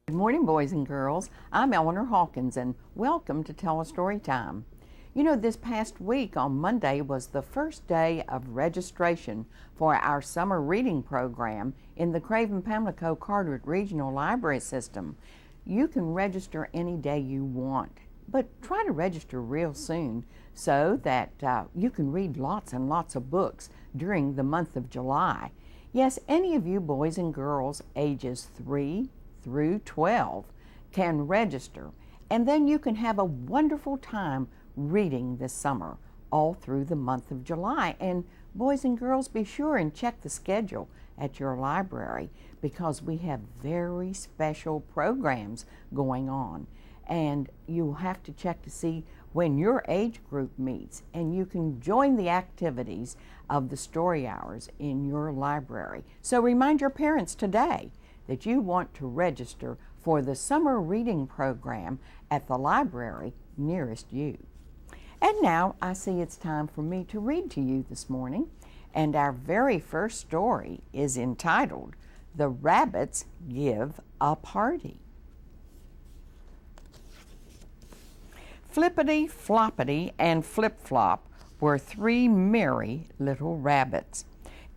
Good morning, boys and girls. I'm Eleanor Hawkins, and welcome to Telestory Time. You know, this past week on Monday was the first day of registration for our summer reading program in the Craven-Pamlico Carteret Regional Library System. You can register any day you want, but try to register real soon so that you can read lots and lots of books during the month of July. Yes, any of you boys and girls ages 3 through 12 can register, and then you can have a wonderful time reading this summer all through the month of July. And boys and girls, be sure and check the schedule at your library because we have very special programs going on, and you'll have to check to see when your age group meets, and you can join the activities of the story hours in your library. So remind your parents today that you want to register for the summer reading program at the library nearest you. And now I see it's time for me to read to you this morning, and our very first story is entitled, "The Rabbits Give a Party." Flippity, Floppity, and Flip Flop were three merry little rabbits.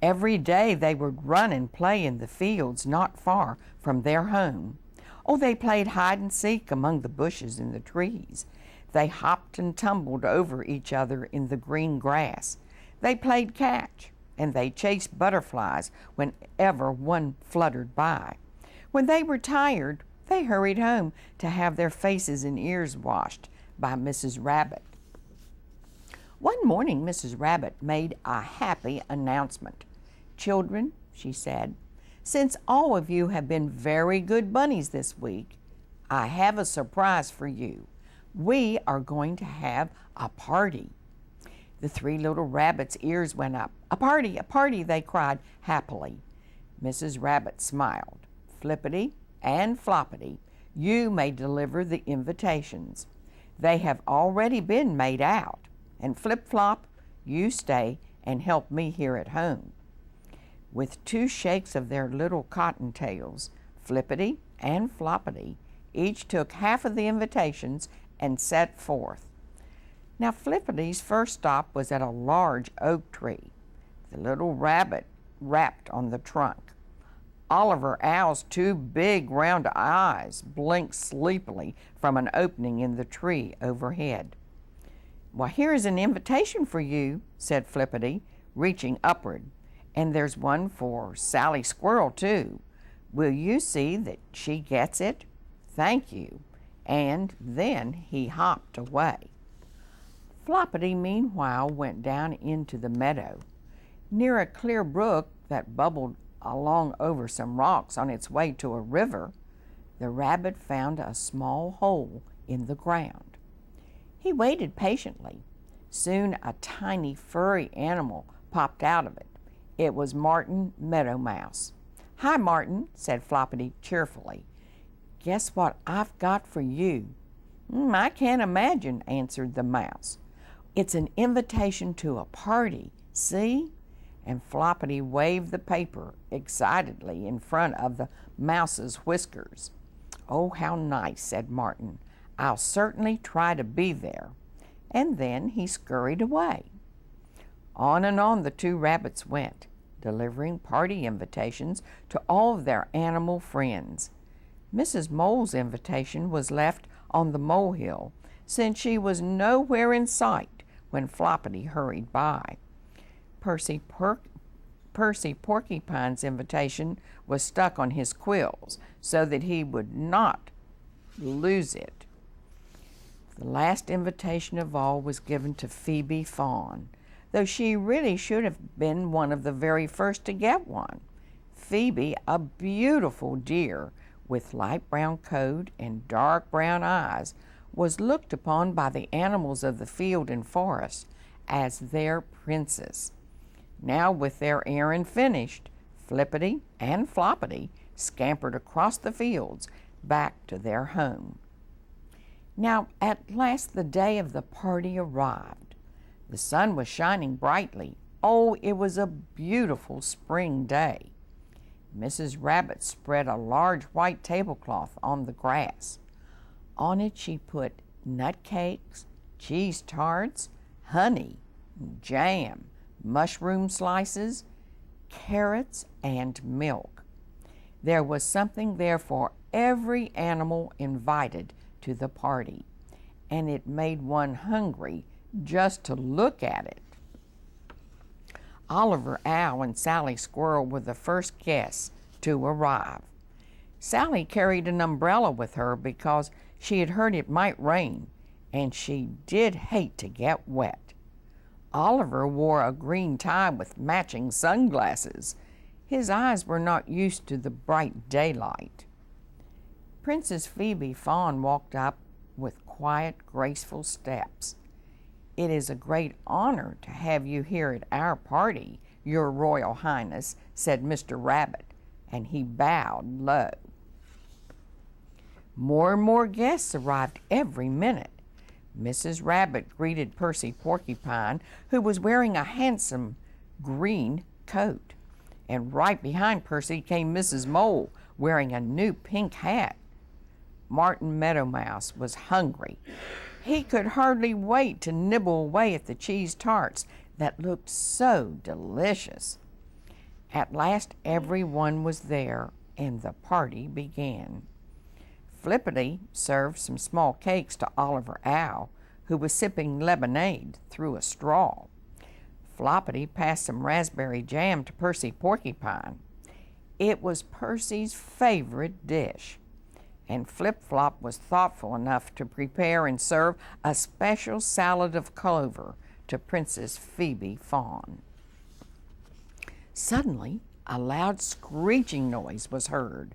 Every day they would run and play in the fields not far from their home. Oh, they played hide and seek among the bushes and the trees. They hopped and tumbled over each other in the green grass. They played catch, and they chased butterflies whenever one fluttered by. When they were tired, they hurried home to have their faces and ears washed by Mrs. Rabbit. One morning, Mrs. Rabbit made a happy announcement. "Children," she said, "since all of you have been very good bunnies this week, I have a surprise for you. We are going to have a party." The three little rabbits' ears went up. A party, they cried happily. Mrs. Rabbit smiled. "Flippity and Floppity, you may deliver the invitations. They have already been made out. And Flip Flop, you stay and help me here at home." With two shakes of their little cotton tails, Flippity and Floppity each took half of the invitations and set forth. Now Flippity's first stop was at a large oak tree. The little rabbit rapped on the trunk. Oliver Owl's two big round eyes blinked sleepily from an opening in the tree overhead. "Well, here is an invitation for you," said Flippity, reaching upward. "And there's one for Sally Squirrel, too. Will you see that she gets it? Thank you." And then he hopped away. Floppity, meanwhile, went down into the meadow. Near a clear brook that bubbled along over some rocks on its way to a river, the rabbit found a small hole in the ground. He waited patiently. Soon a tiny furry animal popped out of it. It was Martin Meadow Mouse. "Hi, Martin," said Floppity cheerfully. "Guess what I've got for you?" "I can't imagine," answered the mouse. "It's an invitation to a party. See?" And Floppity waved the paper excitedly in front of the mouse's whiskers. "Oh, how nice," said Martin. "I'll certainly try to be there." And then he scurried away. On and on the two rabbits went, delivering party invitations to all of their animal friends. Mrs. Mole's invitation was left on the molehill, since she was nowhere in sight when Floppity hurried by. Percy Porcupine's invitation was stuck on his quills so that he would not lose it. The last invitation of all was given to Phoebe Fawn, though she really should have been one of the very first to get one. Phoebe, a beautiful deer with light brown coat and dark brown eyes, was looked upon by the animals of the field and forest as their princess. Now, with their errand finished, Flippity and Floppity scampered across the fields back to their home. Now, at last the day of the party arrived. The sun was shining brightly. Oh, it was a beautiful spring day. Mrs. Rabbit spread a large white tablecloth on the grass. On it she put nut cakes, cheese tarts, honey, jam, mushroom slices, carrots, and milk. There was something there for every animal invited to the party, and it made one hungry just to look at it. Oliver Owl and Sally Squirrel were the first guests to arrive. Sally carried an umbrella with her because she had heard it might rain, and she did hate to get wet. Oliver wore a green tie with matching sunglasses. His eyes were not used to the bright daylight. Princess Phoebe Fawn walked up with quiet, graceful steps. "It is a great honor to have you here at our party, Your Royal Highness," said Mr. Rabbit, and he bowed low. More and more guests arrived every minute. Mrs. Rabbit greeted Percy Porcupine, who was wearing a handsome green coat. And right behind Percy came Mrs. Mole, wearing a new pink hat. Martin Meadow Mouse was hungry. He could hardly wait to nibble away at the cheese tarts that looked so delicious. At last everyone was there, and the party began. Flippity served some small cakes to Oliver Owl, who was sipping lemonade through a straw. Floppity passed some raspberry jam to Percy Porcupine. It was Percy's favorite dish. And Flip Flop was thoughtful enough to prepare and serve a special salad of clover to Princess Phoebe Fawn. Suddenly, a loud screeching noise was heard.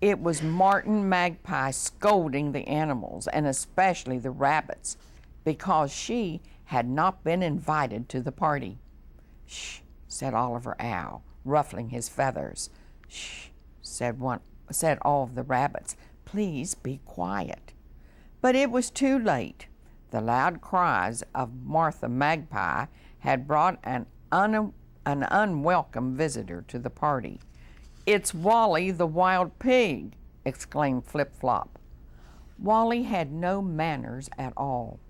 It was Martin Magpie scolding the animals, and especially the rabbits, because she had not been invited to the party. "Shh," said Oliver Owl, ruffling his feathers. "Shh," said all of the rabbits. "Please be quiet." But it was too late. The loud cries of Martha Magpie had brought an unwelcome visitor to the party. "It's Wally the Wild Pig," exclaimed Flip Flop. Wally had no manners at all.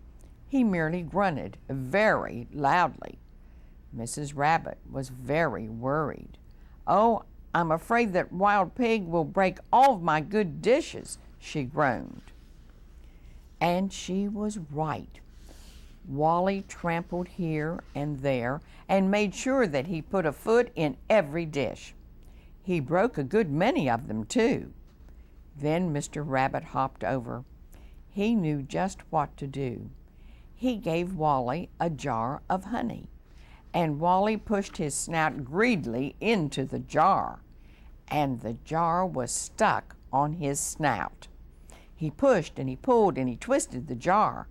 He merely grunted very loudly. Mrs. Rabbit was very worried. "Oh, I'm afraid that Wild Pig will break all of my good dishes," she groaned. And she was right. Wally trampled here and there and made sure that he put a foot in every dish. He broke a good many of them, too. Then Mr. Rabbit hopped over. He knew just what to do. He gave Wally a jar of honey, and Wally pushed his snout greedily into the jar, and the jar was stuck on his snout. He pushed and he pulled and he twisted the jar,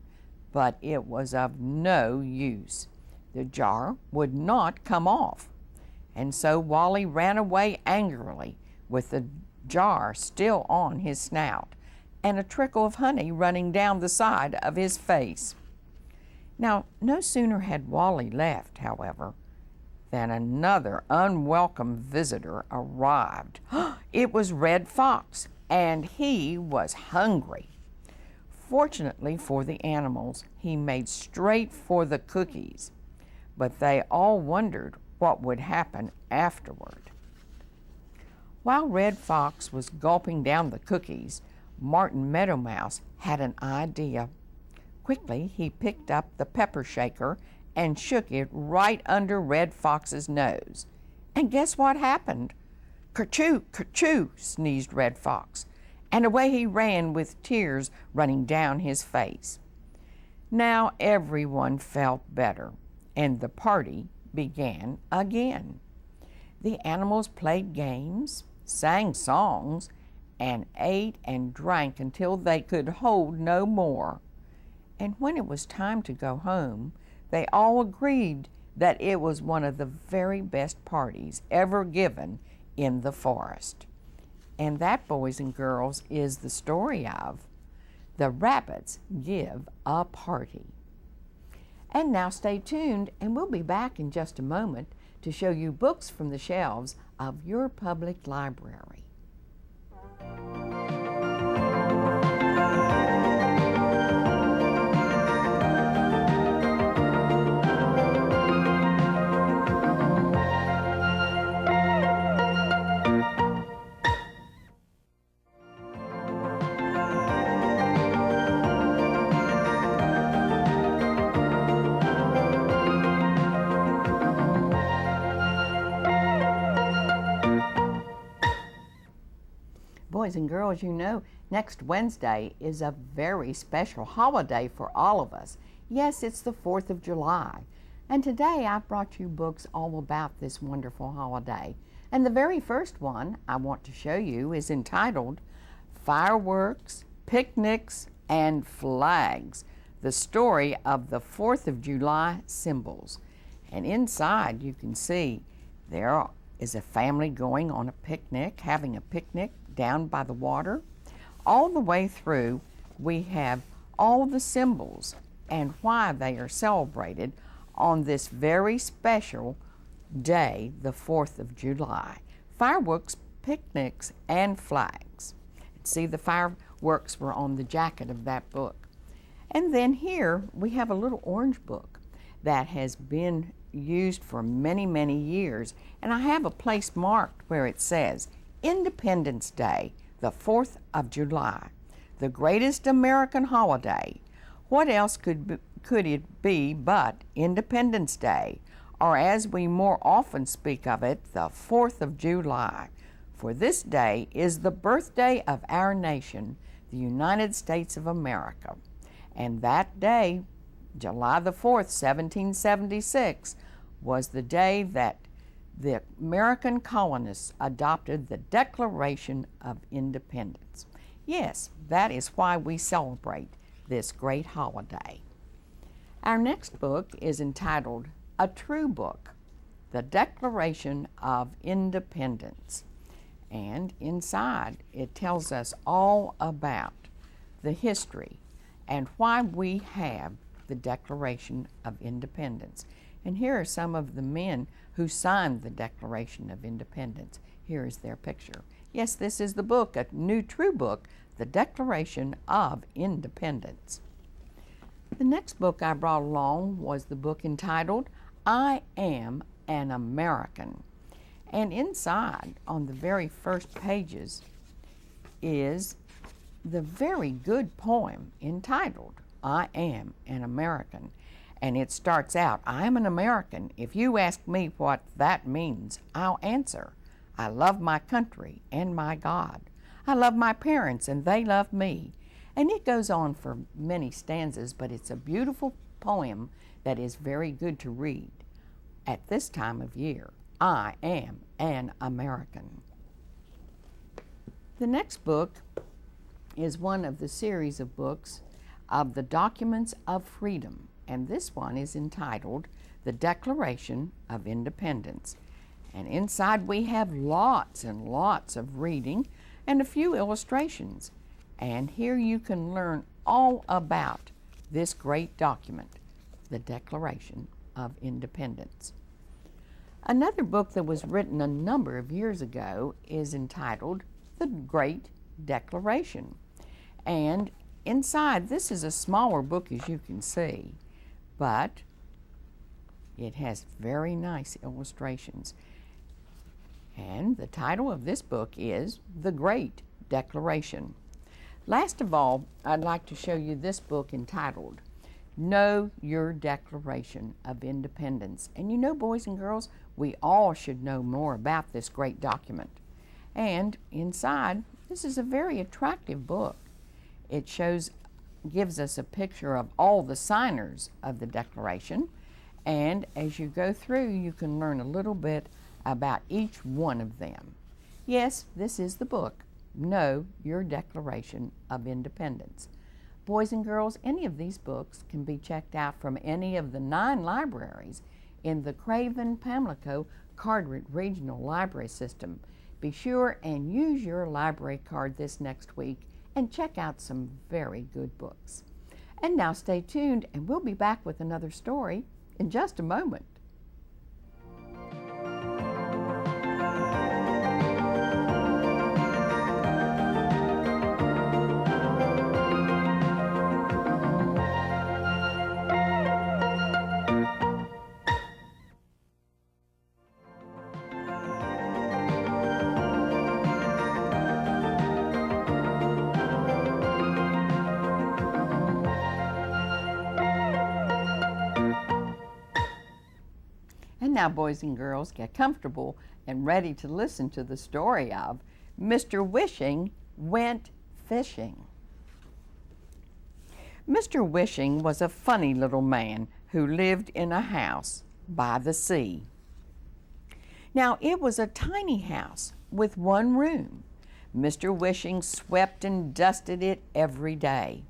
but it was of no use. The jar would not come off. And so Wally ran away angrily with the jar still on his snout and a trickle of honey running down the side of his face. Now, no sooner had Wally left, however, than another unwelcome visitor arrived. It was Red Fox, and he was hungry. Fortunately for the animals, he made straight for the cookies, but they all wondered what would happen afterward. While Red Fox was gulping down the cookies, Martin Meadow Mouse had an idea. Quickly, he picked up the pepper shaker and shook it right under Red Fox's nose. And guess what happened? "Kerchoo, kerchoo," sneezed Red Fox, and away he ran with tears running down his face. Now everyone felt better, and the party began again. The animals played games, sang songs, and ate and drank until they could hold no more. And when it was time to go home, they all agreed that it was one of the very best parties ever given in the forest. And that, boys and girls, is the story of The Rabbits Give a Party. And now stay tuned, and we'll be back in just a moment to show you books from the shelves of your public library. Boys and girls, you know, next Wednesday is a very special holiday for all of us. Yes, it's the 4th of July. And today I've brought you books all about this wonderful holiday. And the very first one I want to show you is entitled Fireworks, Picnics, and Flags, the story of the 4th of July symbols. And inside you can see there is a family going on a picnic, having a picnic down by the water. All the way through we have all the symbols and why they are celebrated on this very special day, the 4th of July. Fireworks, picnics, and flags. See, the fireworks were on the jacket of that book. And then here we have a little orange book that has been used for many, many years, and I have a place marked where it says Independence Day, the 4th of July, the greatest American holiday. What else could it be but Independence Day, or as we more often speak of it, the 4th of July? For this day is the birthday of our nation, the United States of America. And that day, July the 4th, 1776, was the day that the American colonists adopted the Declaration of Independence. Yes, that is why we celebrate this great holiday. Our next book is entitled A True Book, the Declaration of Independence. And inside it tells us all about the history and why we have the Declaration of Independence. And here are some of the men who signed the Declaration of Independence. Here is their picture. Yes, this is the book, a new true book, the Declaration of Independence. The next book I brought along was the book entitled I Am an American. And inside, on the very first pages, is the very good poem entitled I Am an American. And it starts out, I am an American. If you ask me what that means, I'll answer. I love my country and my God. I love my parents and they love me. And it goes on for many stanzas, but it's a beautiful poem that is very good to read at this time of year. I am an American. The next book is one of the series of books of the Documents of Freedom. And this one is entitled The Declaration of Independence. And inside we have lots and lots of reading and a few illustrations. And here you can learn all about this great document, the Declaration of Independence. Another book that was written a number of years ago is entitled The Great Declaration. And inside, this is a smaller book as you can see, but it has very nice illustrations. And the title of this book is The Great Declaration. Last of all, I'd like to show you this book entitled Know Your Declaration of Independence. And you know, boys and girls, we all should know more about this great document. And inside, this is a very attractive book. It gives us a picture of all the signers of the Declaration, and as you go through you can learn a little bit about each one of them. Yes, this is the book, Know Your Declaration of Independence. Boys and girls, any of these books can be checked out from any of the 9 libraries in the Craven-Pamlico Carteret Regional Library System. Be sure and use your library card this next week and check out some very good books. And now stay tuned and we'll be back with another story in just a moment. Now, boys and girls, get comfortable and ready to listen to the story of Mr. Wishing Went Fishing. Mr. Wishing was a funny little man who lived in a house by the sea. Now, it was a tiny house with one room. Mr. Wishing swept and dusted it every day.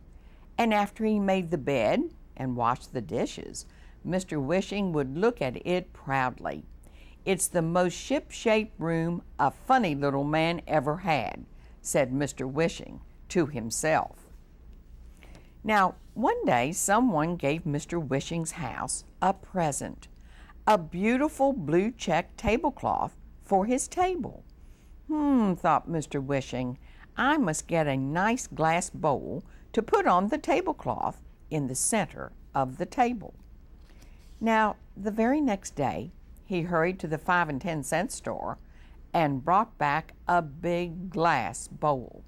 And after he made the bed and washed the dishes, Mr. Wishing would look at it proudly. "It's the most ship-shaped room a funny little man ever had," said Mr. Wishing to himself. Now, one day someone gave Mr. Wishing's house a present, a beautiful blue check tablecloth for his table. Thought Mr. Wishing, I must get a nice glass bowl to put on the tablecloth in the center of the table. Now, the very next day, he hurried to the 5 and 10 cent store and brought back a big glass bowl.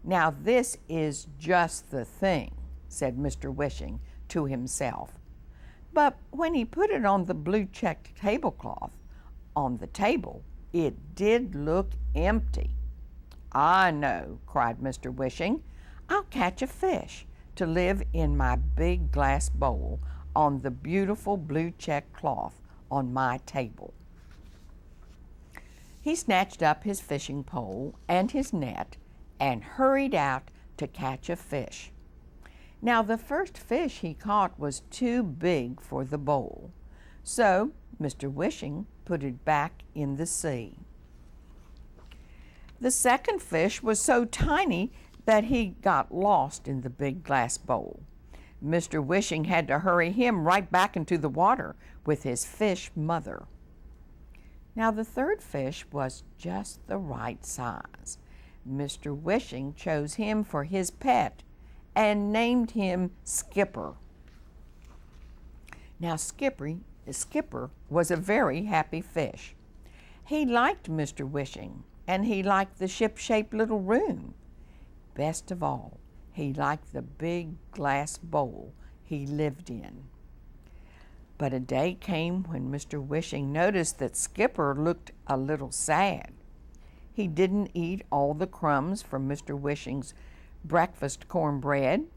"Now, this is just the thing," said Mr. Wishing to himself. But when he put it on the blue checked tablecloth on the table, it did look empty. "I know," cried Mr. Wishing. "I'll catch a fish to live in my big glass bowl on the beautiful blue check cloth on my table." He snatched up his fishing pole and his net and hurried out to catch a fish. Now, the first fish he caught was too big for the bowl, so Mr. Wishing put it back in the sea. The second fish was so tiny that he got lost in the big glass bowl. Mr. Wishing had to hurry him right back into the water with his fish mother. Now, the third fish was just the right size. Mr. Wishing chose him for his pet and named him Skipper. Now, Skipper was a very happy fish. He liked Mr. Wishing, and he liked the ship-shaped little room. Best of all, he liked the big glass bowl he lived in. But a day came when Mr. Wishing noticed that Skipper looked a little sad. He didn't eat all the crumbs from Mr. Wishing's breakfast cornbread,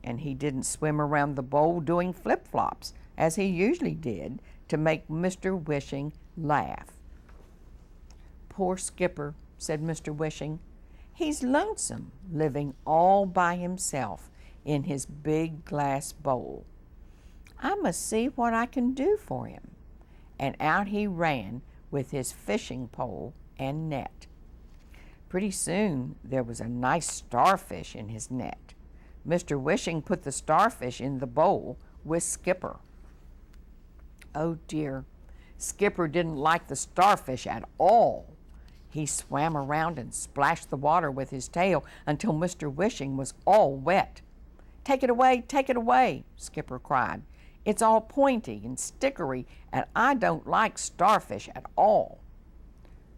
and he didn't swim around the bowl doing flip-flops as he usually did to make Mr. Wishing laugh. "Poor Skipper," said Mr. Wishing. "He's lonesome living all by himself in his big glass bowl. I must see what I can do for him." And out he ran with his fishing pole and net. Pretty soon there was a nice starfish in his net. Mr. Wishing put the starfish in the bowl with Skipper. Oh dear, Skipper didn't like the starfish at all. He swam around and splashed the water with his tail until Mr. Wishing was all wet. Take it away," Skipper cried. "It's all pointy and stickery, and I don't like starfish at all."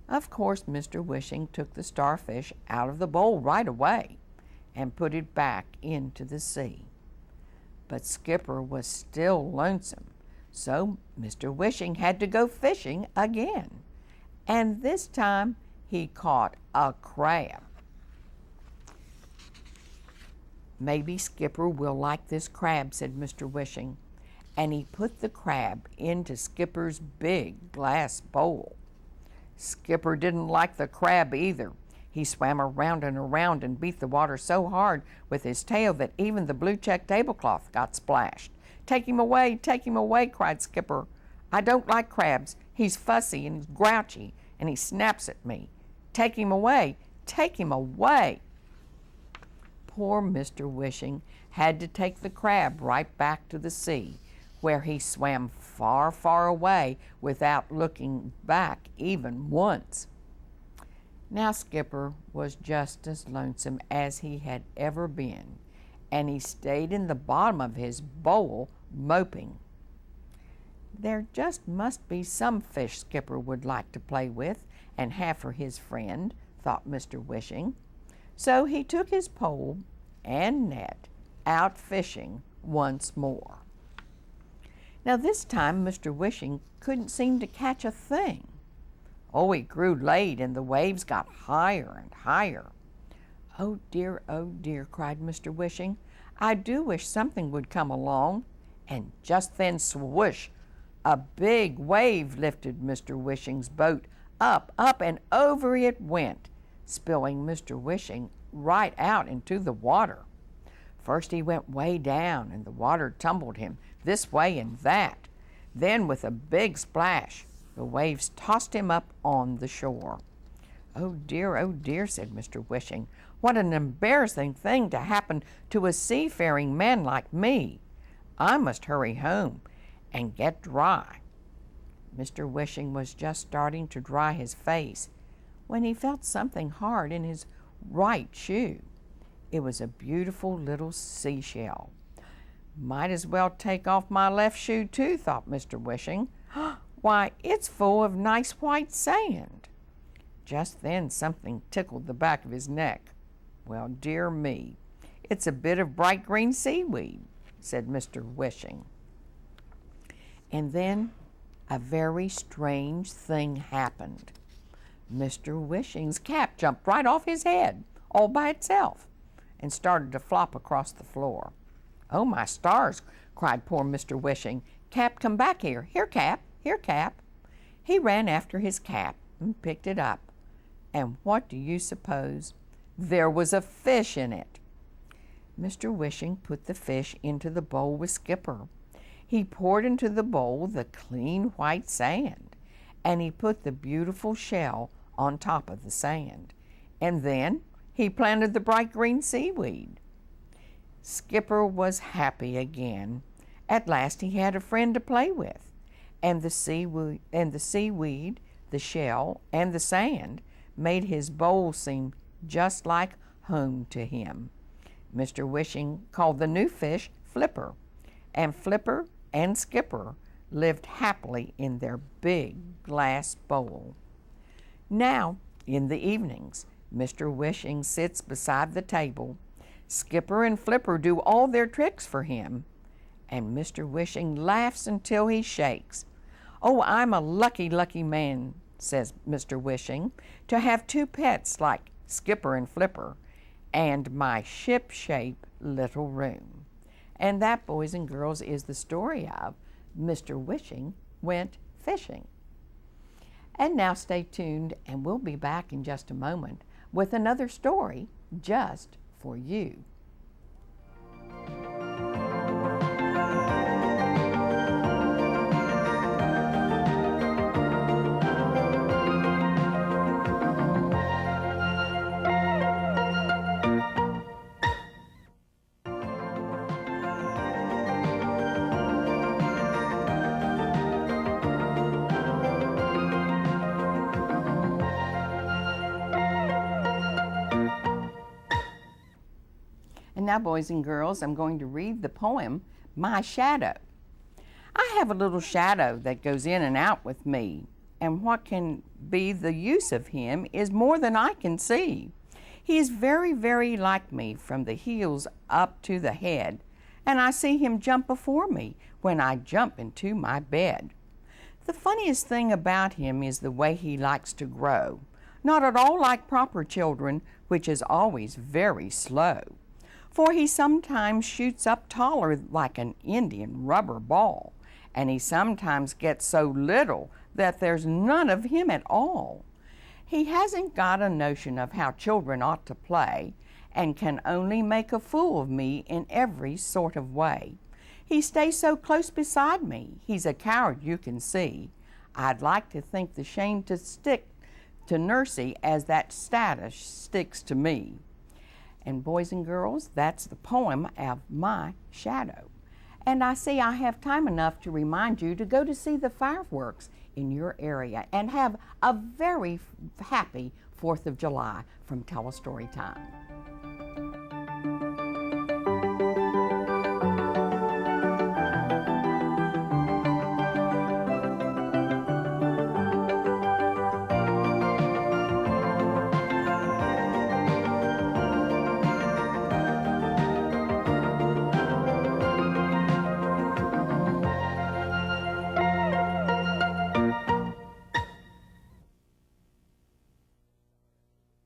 Of course, Mr. Wishing took the starfish out of the bowl right away and put it back into the sea. But Skipper was still lonesome, so Mr. Wishing had to go fishing again, and this time he caught a crab. "Maybe Skipper will like this crab," said Mr. Wishing, and he put the crab into Skipper's big glass bowl. Skipper didn't like the crab either. He swam around and around and beat the water so hard with his tail that even the blue check tablecloth got splashed. Take him away, cried Skipper. "I don't like crabs. He's fussy and grouchy, and he snaps at me. Take him away, take him away." Poor Mr. Wishing had to take the crab right back to the sea, where he swam far, far away without looking back even once. Now Skipper was just as lonesome as he had ever been, and he stayed in the bottom of his bowl moping. There just must be some fish Skipper would like to play with and have for his friend, thought Mr. Wishing. So he took his pole and net out fishing once more. Now this time Mr. Wishing couldn't seem to catch a thing. Oh, it grew late and the waves got higher and higher. Oh dear, cried Mr. Wishing. I do wish something would come along. And just then, swoosh, a big wave lifted Mr. Wishing's boat up, and over it went, spilling Mr. Wishing right out into the water. First he went way down and the water tumbled him this way and that. Then with a big splash, the waves tossed him up on the shore. Oh dear, said Mr. Wishing. What an embarrassing thing to happen to a seafaring man like me. I must hurry home and get dry. Mr. Wishing was just starting to dry his face when he felt something hard in his right shoe. It was a beautiful little seashell. Might as well take off my left shoe too, thought Mr. Wishing. Why, it's full of nice white sand. Just then something tickled the back of his neck. Well, dear me, it's a bit of bright green seaweed, said Mr. Wishing. And then a very strange thing happened. Mr. Wishing's cap jumped right off his head, all by itself, and started to flop across the floor. Oh, my stars, cried poor Mr. Wishing. Cap, come back here. Here, Cap, here, Cap. He ran after his cap and picked it up. And what do you suppose? There was a fish in it. Mr. Wishing put the fish into the bowl with Skipper. He poured into the bowl the clean white sand, and he put the beautiful shell on top of the sand. And then he planted the bright green seaweed. Skipper was happy again. At last he had a friend to play with, and the seaweed, the shell, and the sand made his bowl seem just like home to him. Mr. Wishing called the new fish Flipper, and Flipper and Skipper lived happily in their big glass bowl. Now, in the evenings, Mr. Wishing sits beside the table. Skipper and Flipper do all their tricks for him, and Mr. Wishing laughs until he shakes. Oh, I'm a lucky, lucky man, says Mr. Wishing, to have two pets like Skipper and Flipper, and my ship-shape little room. And that, boys and girls, is the story of Mr. Wishing Went Fishing. And now stay tuned, and we'll be back in just a moment with another story just for you. And now, boys and girls, I'm going to read the poem, My Shadow. I have a little shadow that goes in and out with me, and what can be the use of him is more than I can see. He is very, very like me from the heels up to the head, and I see him jump before me when I jump into my bed. The funniest thing about him is the way he likes to grow, not at all like proper children, which is always very slow. For he sometimes shoots up taller like an Indian rubber ball, and he sometimes gets so little that there's none of him at all. He hasn't got a notion of how children ought to play, and can only make a fool of me in every sort of way. He stays so close beside me, he's a coward you can see. I'd like to think the shame to stick to Nursey as that status sticks to me. And boys and girls, that's the poem of My Shadow. And I see I have time enough to remind you to go to see the fireworks in your area and have a very happy 4th of July from Telestory Time.